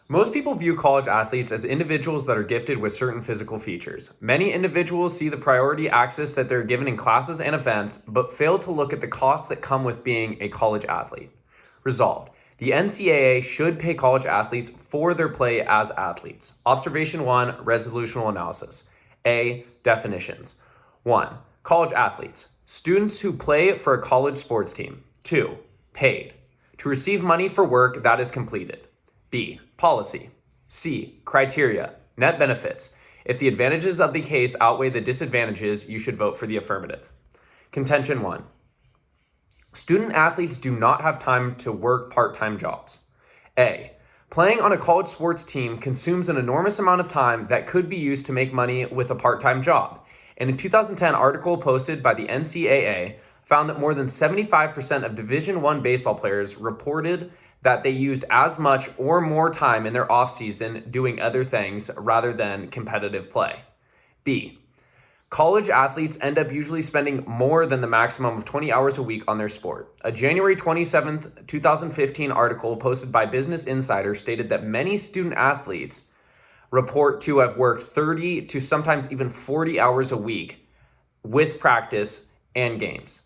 Most people view college athletes as individuals that are gifted with certain physical features. Many individuals see the priority access that they're given in classes and events, but fail to look at the costs that come with being a college athlete. Resolved. The NCAA should pay college athletes for their play as athletes. Observation 1, resolutional analysis. A, definitions. 1. College athletes. Students who play for a college sports team. 2. Paid. To receive money for work that is completed. B. Policy. C. Criteria. Net benefits. If the advantages of the case outweigh the disadvantages, you should vote for the affirmative. Contention 1. Student athletes do not have time to work part-time jobs. A. Playing on a college sports team consumes an enormous amount of time that could be used to make money with a part-time job. In a 2010 article posted by the NCAA, found that more than 75% of Division I baseball players reported that they used as much or more time in their offseason doing other things rather than competitive play. B. College athletes end up usually spending more than the maximum of 20 hours a week on their sport. A January 27, 2015 article posted by Business Insider stated that many student athletes report to have worked 30 to sometimes even 40 hours a week with practice and games.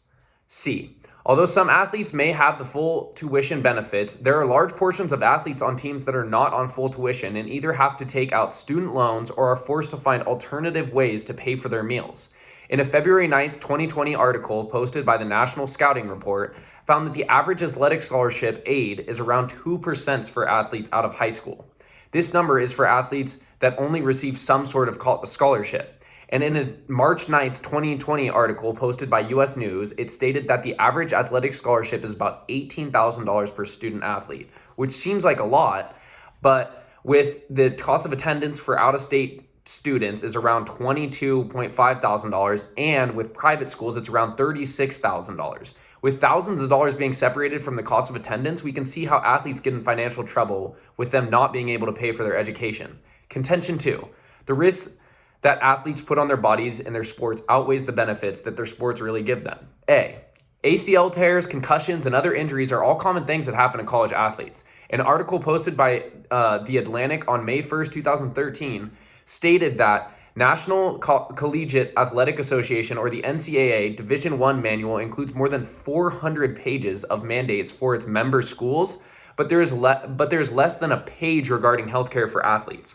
C. Although some athletes may have the full tuition benefits, there are large portions of athletes on teams that are not on full tuition and either have to take out student loans or are forced to find alternative ways to pay for their meals. In a February 9, 2020 article posted by the National Scouting Report, found that the average athletic scholarship aid is around 2% for athletes out of high school. This number is for athletes that only receive some sort of scholarship. And in a March 9th, 2020 article posted by US News, it stated that the average athletic scholarship is about $18,000 per student athlete, which seems like a lot, but with the cost of attendance for out-of-state students is around $22,500, and with private schools, it's around $36,000. With thousands of dollars being separated from the cost of attendance, we can see how athletes get in financial trouble with them not being able to pay for their education. Contention 2, the risks that athletes put on their bodies in their sports outweighs the benefits that their sports really give them. A. ACL tears, concussions, and other injuries are all common things that happen to college athletes. An article posted by The Atlantic on May 1st, 2013 stated that National Collegiate Athletic Association, or the NCAA, Division I manual includes more than 400 pages of mandates for its member schools, but there's less than a page regarding healthcare for athletes.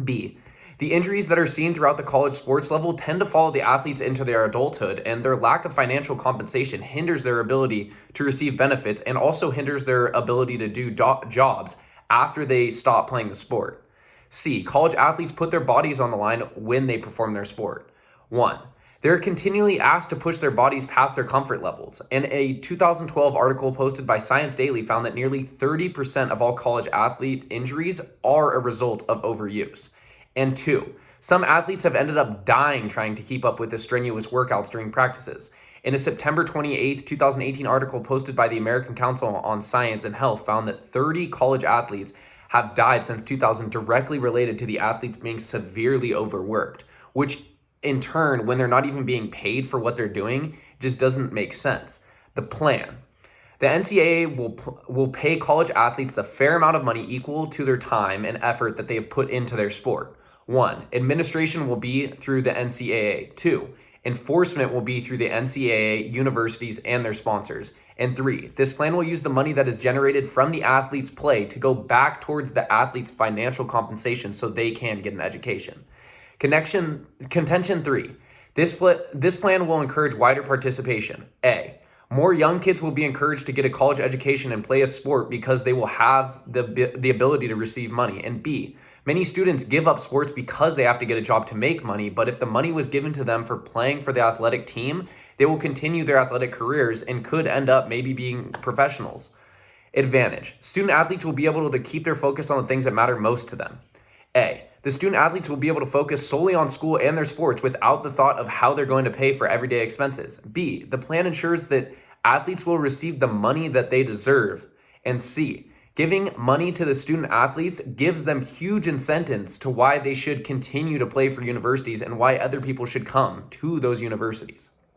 B. The injuries that are seen throughout the college sports level tend to follow the athletes into their adulthood, and their lack of financial compensation hinders their ability to receive benefits and also hinders their ability to do jobs after they stop playing the sport. C. College athletes put their bodies on the line when they perform their sport. 1. They're continually asked to push their bodies past their comfort levels, and a 2012 article posted by Science Daily found that nearly 30% of all college athlete injuries are a result of overuse. And 2, some athletes have ended up dying trying to keep up with the strenuous workouts during practices. In a September 28, 2018 article posted by the American Council on Science and Health found that 30 college athletes have died since 2000 directly related to the athletes being severely overworked, which in turn, when they're not even being paid for what they're doing, just doesn't make sense. The plan. The NCAA will pay college athletes the fair amount of money equal to their time and effort that they have put into their sport. 1. Administration will be through the NCAA. 2. Enforcement will be through the NCAA, universities, and their sponsors. And 3. This plan will use the money that is generated from the athlete's play to go back towards the athlete's financial compensation so they can get an education. Contention 3. This plan will encourage wider participation. A. More young kids will be encouraged to get a college education and play a sport because they will have the ability to receive money. And B. Many students give up sports because they have to get a job to make money, but if the money was given to them for playing for the athletic team, they will continue their athletic careers and could end up maybe being professionals. Advantage. Student athletes will be able to keep their focus on the things that matter most to them. A. The student athletes will be able to focus solely on school and their sports without the thought of how they're going to pay for everyday expenses. B. The plan ensures that athletes will receive the money that they deserve. And C. Giving money to the student athletes gives them huge incentives to why they should continue to play for universities and why other people should come to those universities.